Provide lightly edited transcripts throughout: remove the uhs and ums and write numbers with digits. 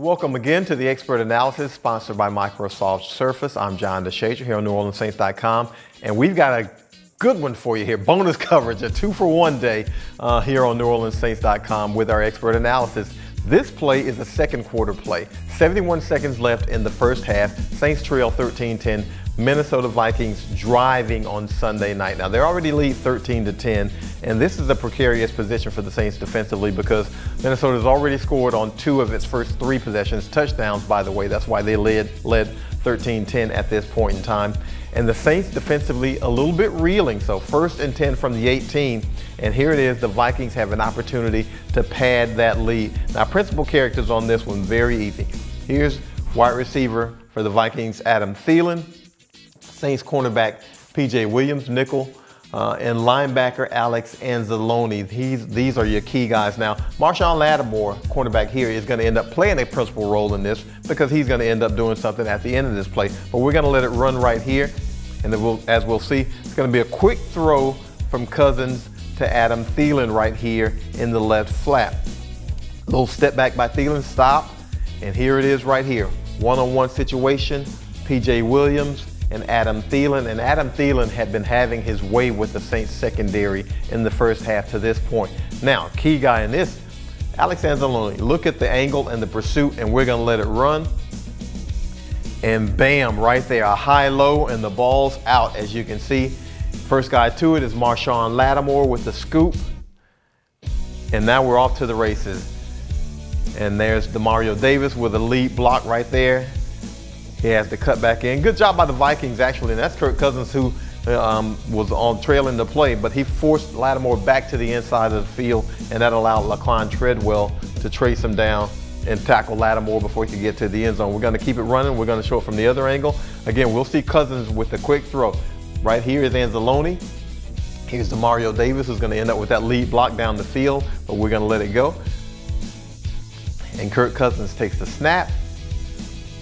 Welcome again to the Expert Analysis, sponsored by Microsoft Surface. I'm John DeShazer here on NewOrleansSaints.com, and we've got a good one for you here. Bonus coverage, a 2-for-1 day here on NewOrleansSaints.com with our Expert Analysis. This play is a second quarter play. 71 seconds left in the first half. Saints trail 13-10. Minnesota Vikings driving on Sunday night. Now they're already lead 13-10, and this is a precarious position for the Saints defensively because Minnesota's already scored on 2 of its first 3 possessions, touchdowns by the way. That's why they led 13-10 at this point in time. And the Saints defensively a little bit reeling, so 1st and 10 from the 18. And here it is, the Vikings have an opportunity to pad that lead. Now principal characters on this one, very easy. Here's wide receiver for the Vikings, Adam Thielen. Saints cornerback P.J. Williams, nickel, and linebacker Alex Anzalone. These are your key guys. Now, Marshon Lattimore, cornerback here, is going to end up playing a principal role in this because he's going to end up doing something at the end of this play. But we're going to let it run right here, and then as we'll see, it's going to be a quick throw from Cousins to Adam Thielen right here in the left flat. A little step back by Thielen, stop, and here it is right here. One-on-one situation, P.J. Williams and Adam Thielen. And Adam Thielen had been having his way with the Saints secondary in the first half to this point. Now, key guy in this, Alex Anzalone. Look at the angle and the pursuit, and we're gonna let it run. And bam, right there, a high-low, and the ball's out, as you can see. First guy to it is Marshon Lattimore with the scoop. And now we're off to the races. And there's Demario Davis with a lead block right there. He has to cut back in. Good job by the Vikings, actually. And that's Kirk Cousins, who was on trailing the play, but he forced Lattimore back to the inside of the field, and that allowed Laquan Treadwell to trace him down and tackle Lattimore before he could get to the end zone. We're going to keep it running. We're going to show it from the other angle. Again, we'll see Cousins with the quick throw. Right here is Anzalone. Here's Demario Davis, who's going to end up with that lead block down the field, but we're going to let it go. And Kirk Cousins takes the snap,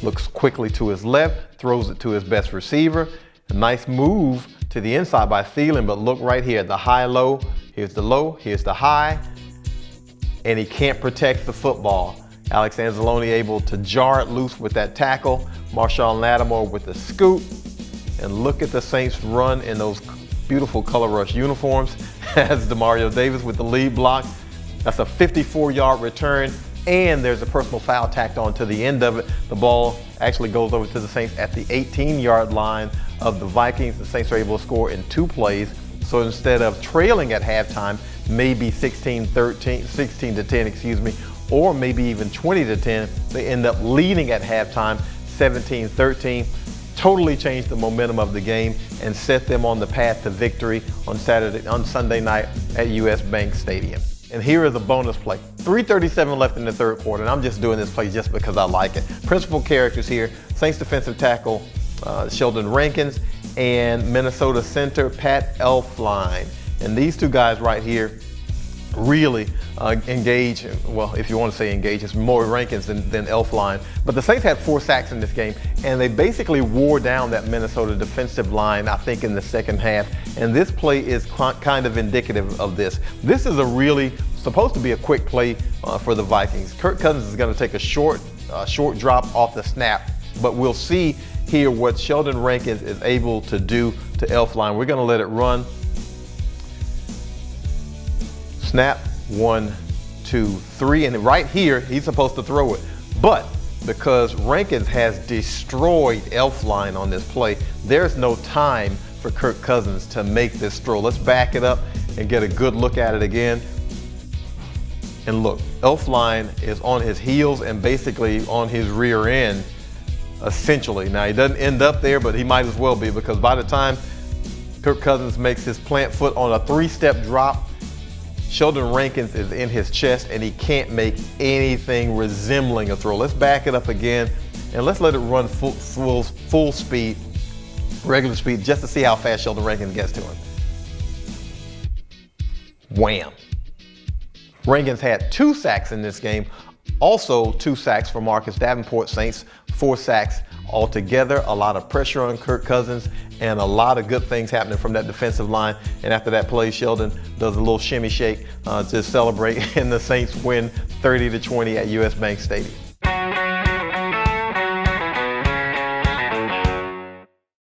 looks quickly to his left, throws it to his best receiver. A nice move to the inside by Thielen, but look right here, the high-low. Here's the low, here's the high, and he can't protect the football. Alex Anzalone able to jar it loose with that tackle. Marshon Lattimore with the scoop. And look at the Saints run in those beautiful color rush uniforms. As Demario Davis with the lead block. That's a 54-yard return. And there's a personal foul tacked on to the end of it. The ball actually goes over to the Saints at the 18-yard line of the Vikings. The Saints are able to score in 2 plays. So instead of trailing at halftime, maybe 16-10, excuse me, or maybe even 20-10, they end up leading at halftime, 17-13. Totally changed the momentum of the game and set them on the path to victory on Sunday night at US Bank Stadium. And here is a bonus play. 3:37 left in the third quarter, and I'm just doing this play just because I like it. Principal characters here, Saints defensive tackle Sheldon Rankins and Minnesota center Pat Elflein. And these 2 guys right here really engage, well, if you want to say engage, it's more Rankins than Elflein. But the Saints had 4 sacks in this game, and they basically wore down that Minnesota defensive line, I think, in the second half. And this play is kind of indicative of this. This is a really supposed to be a quick play for the Vikings. Kirk Cousins is going to take a short drop off the snap, but we'll see here what Sheldon Rankins is able to do to Elflein. We're going to let it run. Snap, 1, 2, 3, and right here, he's supposed to throw it. But because Rankins has destroyed Elflein on this play, there's no time for Kirk Cousins to make this throw. Let's back it up and get a good look at it again. And look, Elflein is on his heels and basically on his rear end, essentially. Now, he doesn't end up there, but he might as well be, because by the time Kirk Cousins makes his plant foot on a 3-step drop, Sheldon Rankins is in his chest, and he can't make anything resembling a throw. Let's back it up again, and let's let it run full speed, regular speed, just to see how fast Sheldon Rankins gets to him. Wham. Rankins had 2 sacks in this game. Also 2 sacks for Marcus Davenport. Saints 4 sacks altogether. A lot of pressure on Kirk Cousins and a lot of good things happening from that defensive line. And after that play, Sheldon does a little shimmy shake to celebrate, and the Saints win 30-20 at US Bank Stadium.